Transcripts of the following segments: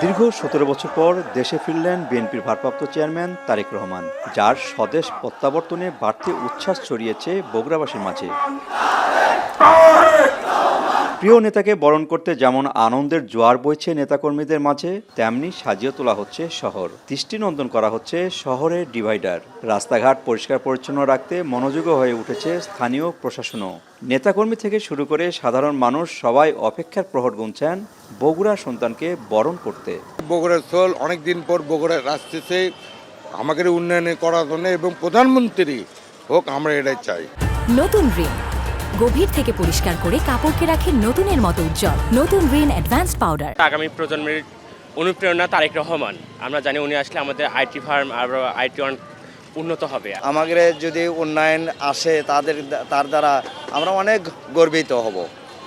দীর্ঘ ১৭ বছর পর দেশে ফিরলেন বিএনপির ভারপ্রাপ্ত চেয়ারম্যান তারেক রহমান, যার স্বদেশ প্রত্যাবর্তনে বাড়তি উচ্ছ্বাস ছড়িয়েছে বগুড়াবাসীর মাঝে। প্রিয় নেতাকে বরণ করতে যেমন আনন্দের জোয়ার বইছে নেতাকর্মীদের মাঝে, তেমনি সাজিয়ে তোলা হচ্ছে শহর। দৃষ্টিনন্দন করা হচ্ছে শহরের ডিভাইডার। রাস্তাঘাট পরিষ্কার পরিচ্ছন্ন রাখতে মনোযোগী হয়ে উঠেছে স্থানীয় প্রশাসনও। নেতাকর্মী থেকে শুরু করে সাধারণ মানুষ সবাই অপেক্ষার প্রহর গুনছেন বগুড়া সন্তানকে বরণ করতে। বগুড়ার স্থল অনেকদিন পর বগুড়ার আসতেছে আমাদের উন্নয়ন করার জন্য, এবং প্রধানমন্ত্রী হোক, আমরা এটাই চাই। নতুন রিন গভীর থেকে পরিষ্কার করে কাপড়কে রাখে নতুনের মতো উজ্জ্বল। নতুন রিন অ্যাডভান্সড পাউডার। আগামী প্রজন্মের অনুপ্রেরণা তারেক রহমান। আমরা জানি উনি আসলে আমাদের আইটি ফার্ম আর আইটি উন্নত হবে। আমাদের যদি উন্নয়ন আসে তার দ্বারা আমরা অনেক গর্বিত হব,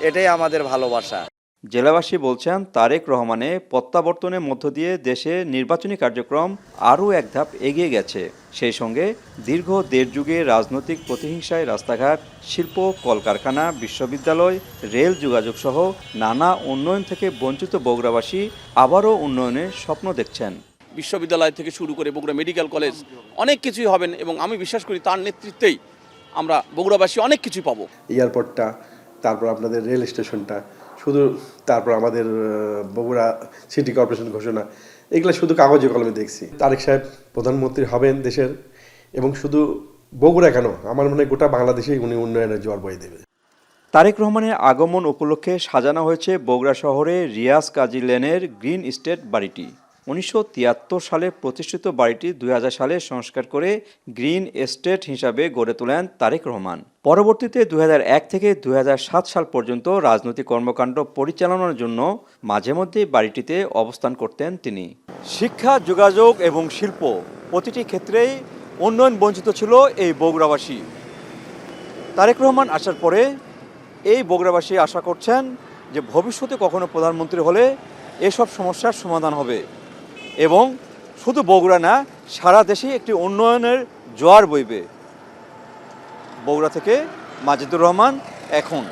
এটাই আমাদের ভালোবাসা। জেলাবাসী বলছেন তারেক রহমানের প্রত্যাবর্তনের মধ্য দিয়ে দেশে নির্বাচনী কার্যক্রম আরও এক ধাপ এগিয়ে গেছে। সেই সঙ্গে দীর্ঘ দেড় যুগে রাজনৈতিক প্রতিহিংসায় রাস্তাঘাট, শিল্প, কলকারখানা, বিশ্ববিদ্যালয়, রেল যোগাযোগ সহ নানা উন্নয়ন থেকে বঞ্চিত বগুড়াবাসী আবারও উন্নয়নের স্বপ্ন দেখছেন। বিশ্ববিদ্যালয় থেকে শুরু করে বগুড়া মেডিকেল কলেজ অনেক কিছুই হবেন, এবং আমি বিশ্বাস করি তার নেতৃত্বেই আমরা বগুড়াবাসী অনেক কিছুই পাবো। এয়ারপোর্টটা, তারপর আপনাদের রেল স্টেশনটা, শুধু তারপর আমাদের বগুড়া সিটি কর্পোরেশন ঘোষণা, এগুলো শুধু কাগজে কলমে দেখছি। তারেক সাহেব প্রধানমন্ত্রী হবেন দেশের, এবং শুধু বগুড়া কেন, আমার মনে হয় গোটা বাংলাদেশেই উনি উন্নয়নের জোয়ার বয়ে দেবে। তারেক রহমানের আগমন উপলক্ষে সাজানো হয়েছে বগুড়া শহরে রিয়াজ কাজী লেনের গ্রিন এস্টেট বাড়িটি। ১৯৭৩ সালে প্রতিষ্ঠিত বাড়িটি ২০০০ সালে সংস্কার করে গ্রিন এস্টেট হিসাবে গড়ে তোলেন তারেক রহমান। পরবর্তীতে ২০০১ থেকে ২০০৭ সাল পর্যন্ত রাজনৈতিক কর্মকাণ্ড পরিচালনার জন্য মাঝে মধ্যেই বাড়িটিতে অবস্থান করতেন তিনি। শিক্ষা, যোগাযোগ এবং শিল্প প্রতিটি ক্ষেত্রেই উন্নয়ন বঞ্চিত ছিল এই বগুড়াবাসী। তারেক রহমান আসার পরে এই বগুড়াবাসী আশা করছেন যে ভবিষ্যতে কখনো প্রধানমন্ত্রী হলে এসব সমস্যার সমাধান হবে, এবং শুধু বগুড়া না, সারা দেশে একটি উন্নয়নের জোয়ার বইবে। বগুড়া থেকে মাজিদুর রহমান, এখন।